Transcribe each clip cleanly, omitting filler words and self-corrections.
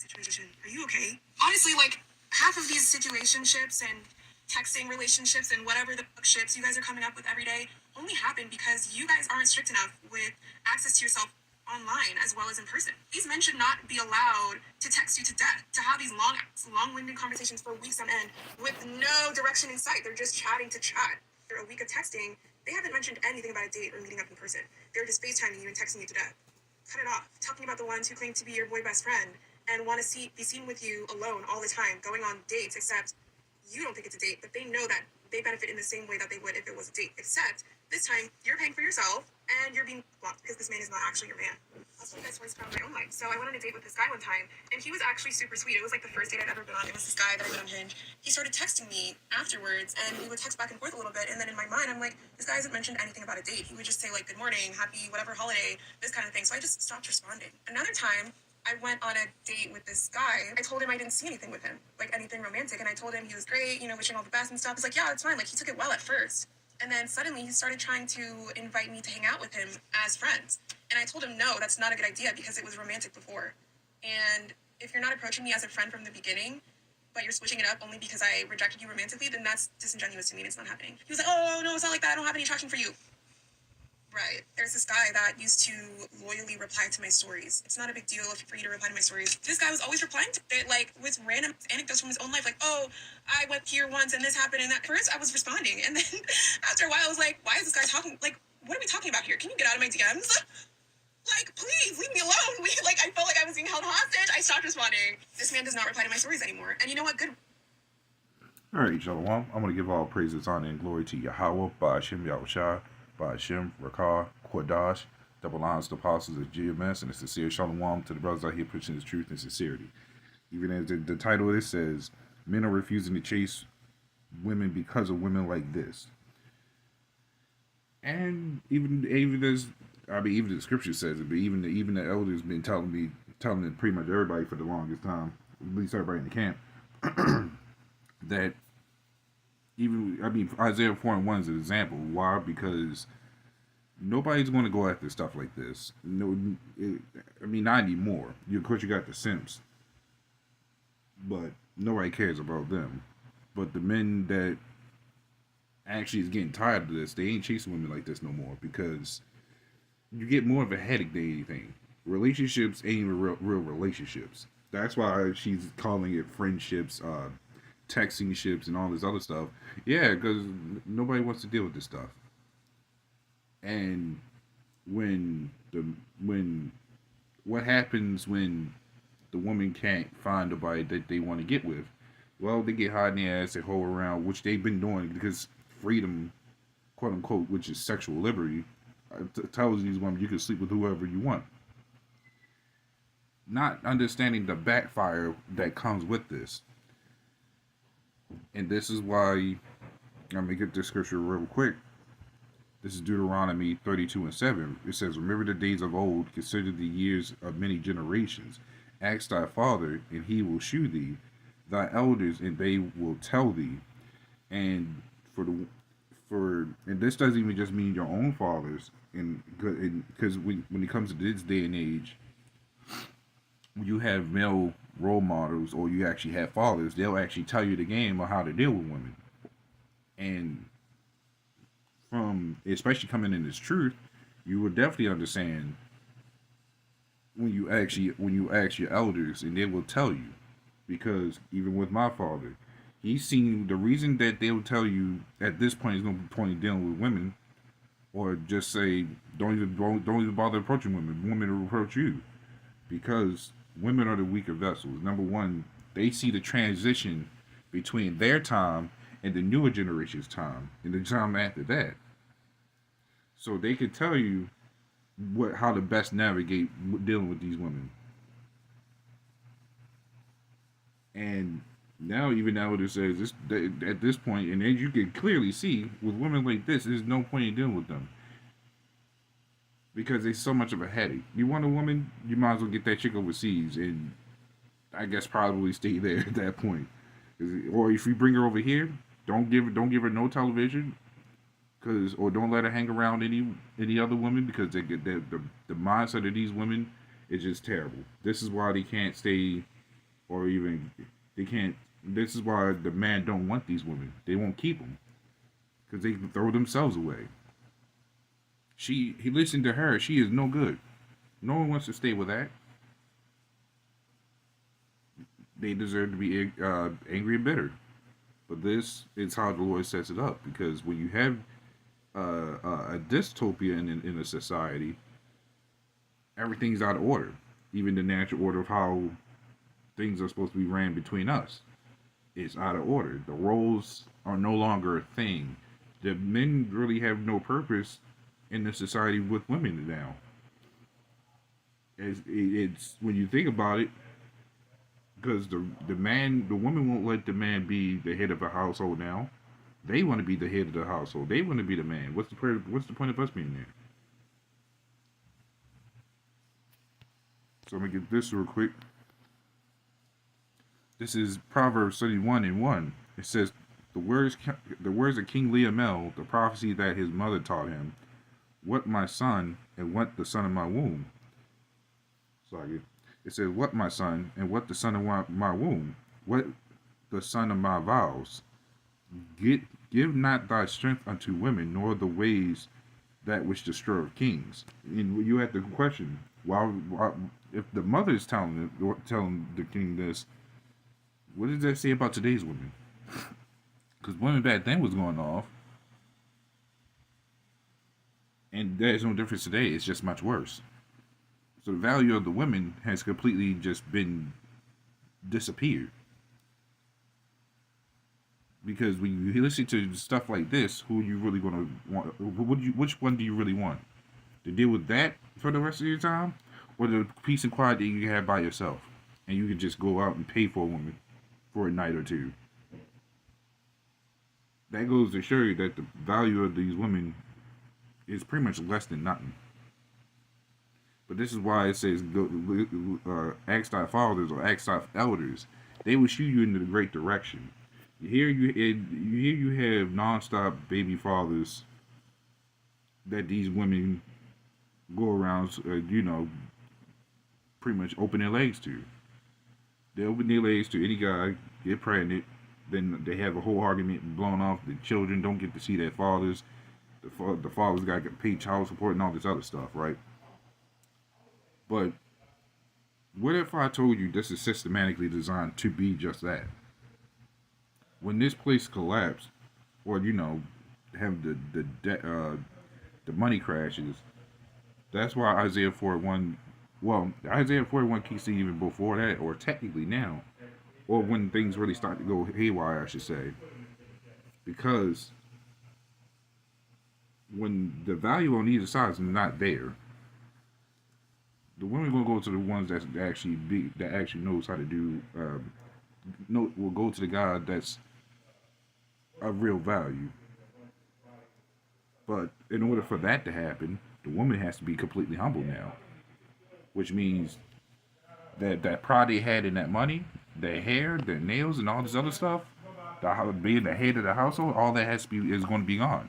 situation. Are you okay? Honestly, like, half of these situationships and texting relationships and whatever the fuck ships you guys are coming up with every day only happen because you guys aren't strict enough with access to yourself online as well as in person. These men should not be allowed to text you to death, to have these long-winded conversations for weeks on end with no direction in sight. They're just chatting to chat. After a week of texting, they haven't mentioned anything about a date or meeting up in person. They're just FaceTiming you and texting you to death. Cut it off. Talking about the ones who claim to be your boy best friend and want to be seen with you alone all the time, going on dates, except you don't think it's a date, but they know that they benefit in the same way that they would if it was a date, except this time you're paying for yourself and you're being blocked because this man is not actually your man. I'll tell you guys stories from my own life. So I went on a date with this guy one time, and he was actually super sweet. It was like the first date I'd ever been on. It was this guy that I met on Hinge. He started texting me afterwards, and we would text back and forth a little bit, and then in my mind, I'm like, this guy hasn't mentioned anything about a date. He would just say, like, good morning, happy whatever holiday, this kind of thing. So I just stopped responding. Another time, I went on a date with this guy. I told him I didn't see anything with him, like anything romantic. And I told him he was great, wishing all the best and stuff. He's like, yeah, it's fine. Like, he took it well at first. And then suddenly he started trying to invite me to hang out with him as friends. And I told him, no, that's not a good idea because it was romantic before. And if you're not approaching me as a friend from the beginning, but you're switching it up only because I rejected you romantically, then that's disingenuous to me and it's not happening. He was like, oh, no, it's not like that. I don't have any attraction for you. Right. There's this guy that used to loyally reply to my stories. It's not a big deal for you to reply to my stories. This guy was always replying to it, like, with random anecdotes from his own life, like, oh, I went here once and this happened and that. First, I was responding, and then after a while, I was like, why is this guy talking? Like, what are we talking about here? Can you get out of my DMs? Like, please, leave me alone. I felt like I was being held hostage. I stopped responding. This man does not reply to my stories anymore. And you know what? Good. All right, Shalom. I'm going to give all praises, honor, and glory to Yahawah, Ba'ashem Yahushua, Ba'ashem Rakah, Quadash, double honors to the apostles of GMS, and a sincere Shalom to the brothers out here pushing his truth and sincerity. Even as the title of this says, men are refusing to chase women because of women like this. And even the scripture says it, but even the elders been telling it pretty much everybody for the longest time, at least everybody in the camp, that Isaiah 4:1 is an example. Why? Because nobody's going to go after stuff like this. No, not anymore. Of course, you got the simps, but nobody cares about them. But the men that actually is getting tired of this, they ain't chasing women like this no more because you get more of a headache than anything. Relationships ain't even real relationships. That's why she's calling it friendships, texting ships, and all this other stuff. Yeah, because nobody wants to deal with this stuff. And what happens when the woman can't find nobody that they want to get with? Well, they get high in their ass, they hold around, which they've been doing because freedom, quote unquote, which is sexual liberty, tells these women you can sleep with whoever you want. Not understanding the backfire that comes with this. And this is why, I'm going to get this scripture real quick. This is Deuteronomy 32:7. It says, remember the days of old, consider the years of many generations. Ask thy father, and he will shew thee, thy elders, and they will tell thee. And and this doesn't even just mean your own fathers, and because when it comes to this day and age, you have male role models, or you actually have fathers, they'll actually tell you the game on how to deal with women. And from especially coming in this truth, you will definitely understand when you ask your elders, and they will tell you. Because even with my father, he's seen the reason that they will tell you at this point is no point in dealing with women, or just say don't even bother approaching women. Women will approach you, because women are the weaker vessels. Number one, they see the transition between their time and the newer generation's time, and the time after that. So they could tell you how to best navigate dealing with these women. And now, even now, it says this at this point, and as you can clearly see, with women like this, there's no point in dealing with them because it's so much of a headache. You want a woman, you might as well get that chick overseas, and I guess probably stay there at that point. Or if you bring her over here, don't give her no television, or don't let her hang around any other women, because the mindset of these women is just terrible. This is why they can't stay or even they can't. This is why the man don't want these women. They won't keep them because they throw themselves away. He listened to her. She is no good. No one wants to stay with that. They deserve to be angry and bitter. But this is how the Lord sets it up, because when you have a dystopia in a society, everything's out of order. Even the natural order of how things are supposed to be ran between us is out of order. The roles are no longer a thing. The men really have no purpose in the society with women now. It's when you think about it, because the woman won't let the man be the head of a household now. They want to be the head of the household. They want to be the man. What's the point of us being there? So I'm gonna get this real quick. This is Proverbs 31:1. It says, the words of King Lemuel, the prophecy that his mother taught him. What my son, and what the son of my womb. Sorry. It says, what my son, and what the son of my womb. What the son of my vows. Give not thy strength unto women, nor the ways that which destroy kings. And you have to question, why if the mother is telling the king this, what does that say about today's women? Because women back then was going off, and there's no difference today. It's just much worse. So the value of the women has completely just been disappeared. Because when you listen to stuff like this, who are you really going to want? Which one do you really want? To deal with that for the rest of your time? Or the peace and quiet that you have by yourself? And you can just go out and pay for a woman for a night or two. That goes to show you that the value of these women is pretty much less than nothing. But this is why it says, ask thy fathers or ask thy elders. They will shoot you into the great direction. Here you have nonstop baby fathers that these women go around, pretty much open their legs to. They open their legs to any guy, get pregnant, then they have a whole argument blown off. The children don't get to see their fathers. The fathers got to get paid child support and all this other stuff, right? But what if I told you this is systematically designed to be just that? When this place collapsed, or have the money crashes, that's why Isaiah 41. Well, Isaiah 41 keeps it even before that, or technically now, or when things really start to go haywire, I should say, because when the value on either side is not there, the women gonna go to the ones that actually knows how to do. Will go to the guy that's of real value. But in order for that to happen, the woman has to be completely humble now, which means that pride they had in that money, their hair, their nails, and all this other stuff, being the head of the household, all that is going to be gone,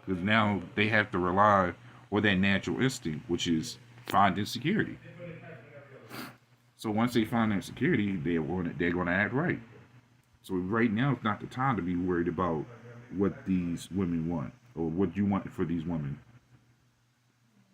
because now they have to rely on their natural instinct, which is finding security. So once they find that security, they're going to act right. So right now is not the time to be worried about what these women want or what you want for these women.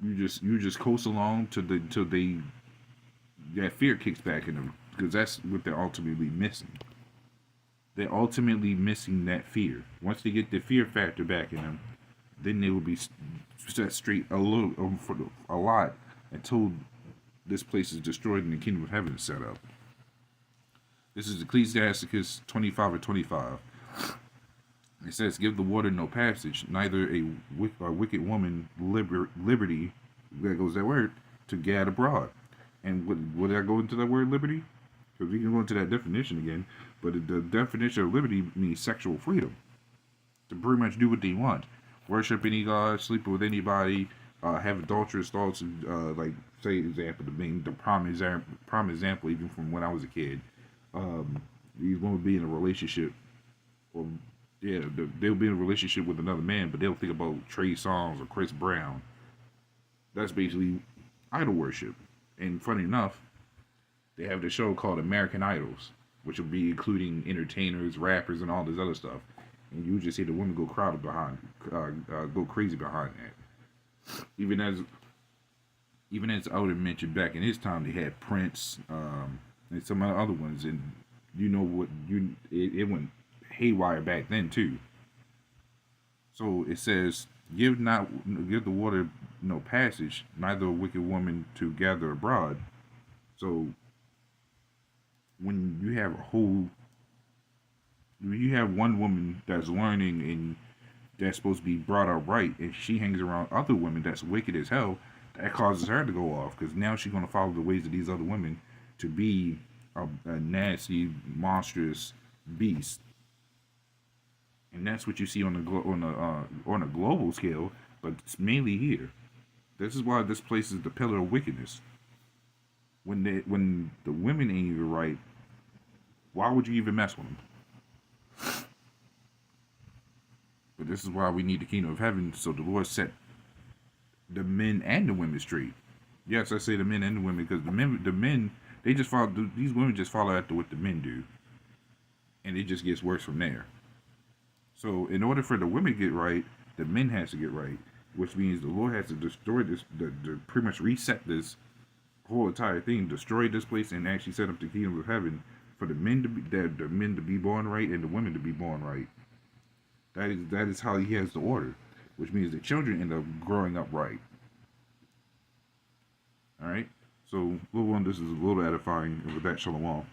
You just coast along till that fear kicks back in them, because that's what they're ultimately missing. They're ultimately missing that fear. Once they get the fear factor back in them, then they will be set straight a lot until this place is destroyed and the kingdom of heaven is set up. This is Ecclesiasticus 25:25. It says, give the water no passage, neither a wicked woman liberty, there goes that word, to gad abroad. And would I go into that word liberty? Because we can go into that definition again. But the definition of liberty means sexual freedom. To pretty much do what they want. Worship any god, sleep with anybody, have adulterous thoughts, like, say, example, the prime example, even from when I was a kid. These women be in a relationship, or they'll be in a relationship with another man, but they'll think about Trey Songz or Chris Brown. That's basically idol worship. And funny enough, They have the show called American Idols, which will be including entertainers, rappers, and all this other stuff. And you just see the women go crowded behind, go crazy behind that. Even as Elder mentioned, back in his time, they had Prince and some other ones, and you know what it went haywire back then too. So it says, give the water no passage, neither a wicked woman to gather abroad. So when you have one woman that's learning and that's supposed to be brought up right, and she hangs around other women that's wicked as hell, that causes her to go off because now she's going to follow the ways of these other women to be a nasty, monstrous beast. And that's what you see on on a global scale, but it's mainly here. This is why this place is the pillar of wickedness. When the women ain't even right, why would you even mess with them? But this is why we need the kingdom of heaven, so the Lord set the men and the women straight. Yes, I say the men and the women because the men they just follow. These women just follow after what the men do, and it just gets worse from there. So in order for the women to get right, the men has to get right, which means the Lord has to destroy this, to pretty much reset this whole entire thing, destroy this place, and actually set up the kingdom of heaven for the men to be born right and the women to be born right. That is how He has the order, which means the children end up growing up right. All right. So, little one, this is a little edifying, and with that, shalom.